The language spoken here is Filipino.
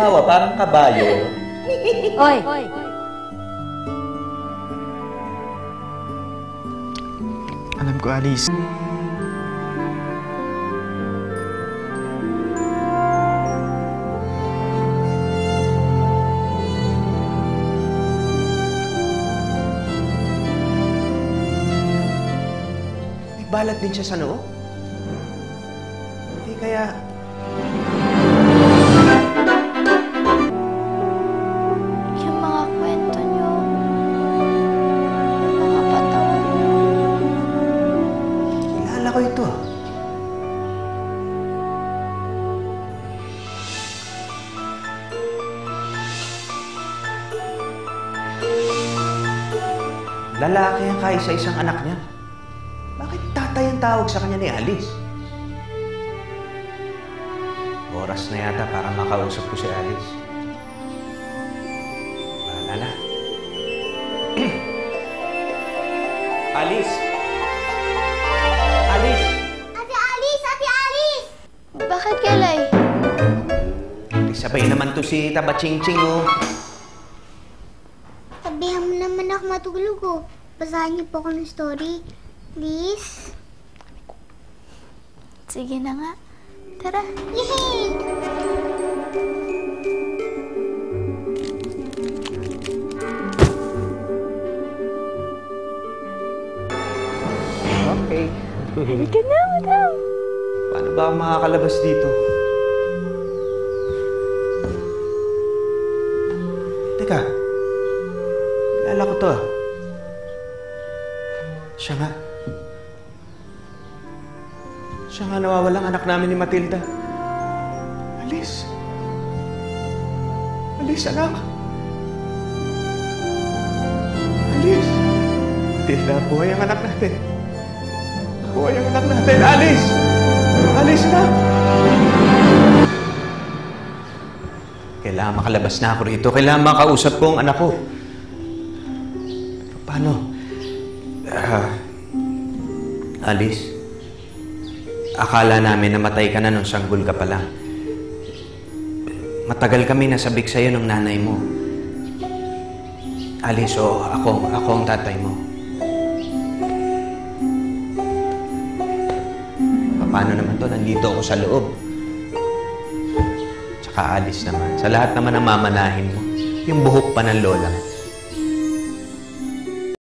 tumawa, parang kabayo. Oy! Alam ko, Alice. May balat din siya sa noo? Hindi kaya... Yung mga kwento niyo, yung mga patawan niyo. Kilala ko ito. Lalaki ang kaisa-isang anak niya. Bakit tatay ang tawag sa kanya ni Alice? Oras na yata para makausap ko si Alice. Bahala na. Alice! Alice! Ate Alice! Ate Alice! Bakit Kelay? Sabay naman to si Tabachingching, oh. Sabihan mo naman ako matulog, oh. Basahin niyo po ako ng story. Please? Sige na nga. Tara. Yay! Okay. Halika na, madam. Paano ba ako makakalabas dito? Teka. Kilala ko to, ah. Siya nga. Siya nga nawawalang anak namin ni Matilda. Alice. Alice, anak. Alice. Matilda, buhay ang anak natin. Buhay ang anak natin. Alice! Alice, anak! Kailangan makalabas na ako rito. Kailangan makausap ko ang anak ko. Paano? Alice, akala namin namatay ka na nung sanggol ka pa lang. Matagal kami nasabik sa'yo ng nanay mo. Alice, oh, ako ang tatay mo. Paano naman to? Nandito ako sa loob. Tsaka Alice naman. Sa lahat naman ang mamanahin mo. Yung buhok pa ng lola mo.